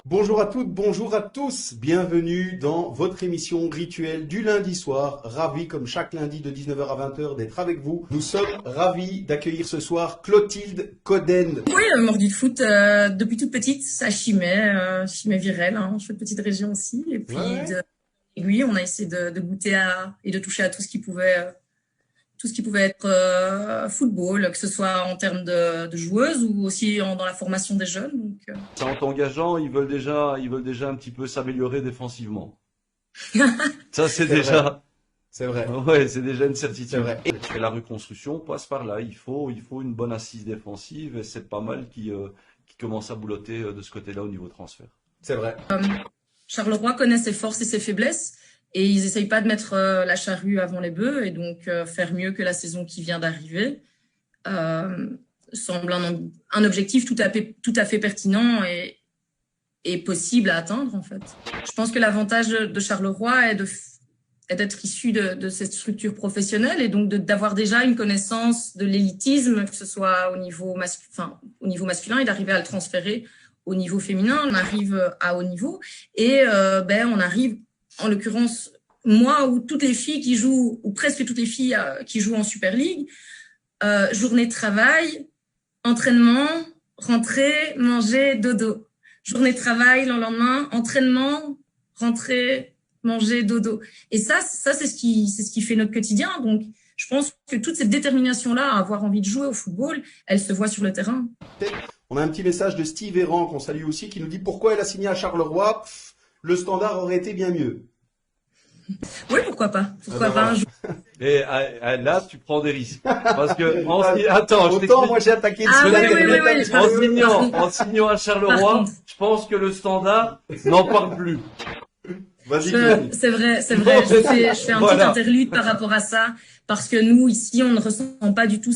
Bonjour à toutes, bonjour à tous. Bienvenue dans votre émission rituelle du lundi soir. Ravi comme chaque lundi de 19h à 20h d'être avec vous. Nous sommes ravis d'accueillir ce soir Clotilde Coden. Oui, mordu de foot depuis toute petite, à Chimay, Chimay-Virel, hein, chouette petite région aussi. Et puis oui, on a essayé de goûter et de toucher à tout ce qui pouvait être football, que ce soit en termes de joueuses ou aussi dans la formation des jeunes. Donc, Ça, en t'engageant, ils veulent déjà un petit peu s'améliorer défensivement. Ça, c'est déjà, C'est vrai. ouais, c'est déjà une C'est certitude. vrai. Et la reconstruction passe par là. Il faut une bonne assise défensive et c'est pas mal qui commence à boulotter de ce côté-là au niveau transfert. C'est vrai. Charleroi connaît ses forces et ses faiblesses et ils essayent pas de mettre la charrue avant les bœufs et donc faire mieux que la saison qui vient d'arriver semble un objectif tout à fait pertinent et possible à atteindre en fait. Je pense que l'avantage de Charleroi est d'être issu de cette structure professionnelle et donc d'avoir déjà une connaissance de l'élitisme, que ce soit au niveau masculin et d'arriver à le transférer au niveau féminin. On arrive à haut niveau et on arrive, en l'occurrence, moi ou toutes les filles qui jouent, ou presque toutes les filles qui jouent en Super League, journée de travail, entraînement, rentrée, manger, dodo. Journée de travail, le lendemain, entraînement, rentrée, manger, dodo. Et ça c'est ce qui fait notre quotidien. Donc, je pense que toute cette détermination-là à avoir envie de jouer au football, elle se voit sur le terrain. On a un petit message de Steve Errand qu'on salue aussi qui nous dit pourquoi elle a signé à Charleroi. Le Standard aurait été bien mieux. Oui, pourquoi pas. Pourquoi ben pas un voilà. jour. Et là, tu prends des risques. Parce que, attends, je Autant t'explique. moi j'ai attaqué Ah de oui. En signant à Par Charleroi, contre. je pense que le Standard n'en parle plus. Vas-y, Clotilde. C'est vrai. Je fais un petit Voilà. interlude par rapport à ça, parce que nous, ici, on ne ressent pas du tout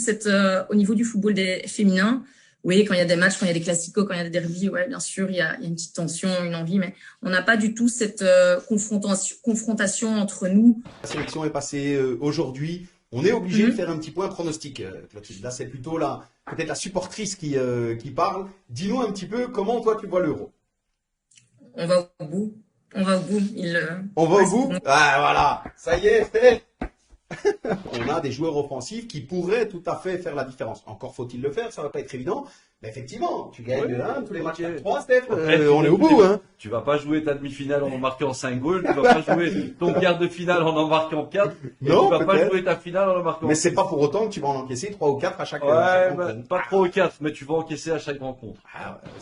au niveau du football des féminins. Oui, quand il y a des matchs, quand il y a des classicos, quand il y a des derbies, ouais, bien sûr, il y a une petite tension, une envie, mais on n'a pas du tout cette confrontation entre nous. La sélection est passée aujourd'hui. On est obligé de faire un petit point pronostic, Clotilde. Là, c'est plutôt peut-être la supportrice qui parle. Dis-nous un petit peu comment toi tu vois l'Euro. On va au bout. On va au bout. On va Ouais, au bout? c'est bon. Ah voilà, ça y est, fait. On a des joueurs offensifs qui pourraient tout à fait faire la différence. Encore faut-il le faire, ça va pas être évident. Mais effectivement, tu gagnes tous les matchs ok. 3, Steph. Après, On est au bout, hein. Tu vas pas jouer ta demi-finale en marquant 5 goals, tu vas pas jouer ton quart de finale en marquant 4, et Non, tu vas pas peut-être. jouer ta finale en marquant Mais 6. c'est pas pour autant que tu vas en encaisser 3 ou 4 à chaque Ouais, rencontre. pas 3 ou 4, mais tu vas encaisser à chaque rencontre.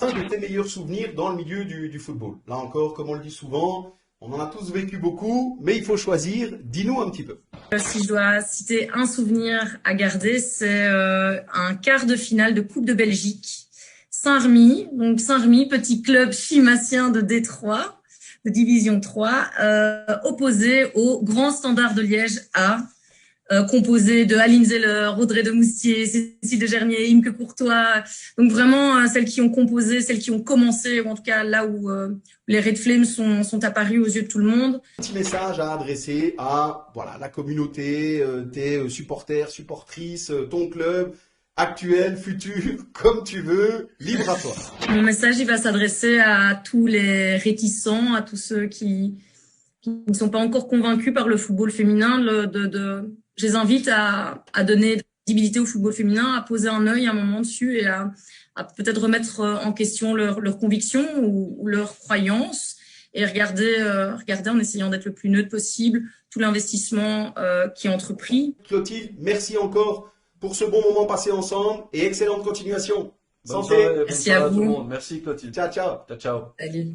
Un de tes meilleurs souvenirs dans le milieu du football. Là encore, comme on le dit souvent, on en a tous vécu beaucoup, mais il faut choisir. Dis-nous un petit peu. Si je dois citer un souvenir à garder, c'est un quart de finale de Coupe de Belgique. Saint-Remy, donc Saint-Remy, petit club chimassien de Détroit, de Division 3, opposé au Grand Standard de Liège A, composé de Aline Zeller, Audrey de Moustier, Cécile de Gernier, Imke Courtois. Donc vraiment celles qui ont composé, celles qui ont commencé, ou en tout cas là où les Red Flames sont apparus aux yeux de tout le monde. Petit message à adresser à la communauté, tes supporters, supportrices, ton club, actuel, futur, comme tu veux, libre à toi. Mon message, il va s'adresser à tous les réticents, à tous ceux qui ne sont pas encore convaincus par le football féminin. Je les invite à donner de la visibilité au football féminin, à poser un œil un moment dessus et à peut-être remettre en question leurs convictions ou leurs croyances et regarder en essayant d'être le plus neutre possible tout l'investissement qui est entrepris. Clotilde, merci encore pour ce bon moment passé ensemble et excellente continuation. Bonne Santé. soirée, bonne Merci soirée à à tout le vous. monde. Merci Clotilde. Ciao, ciao. Ciao, ciao. Salut.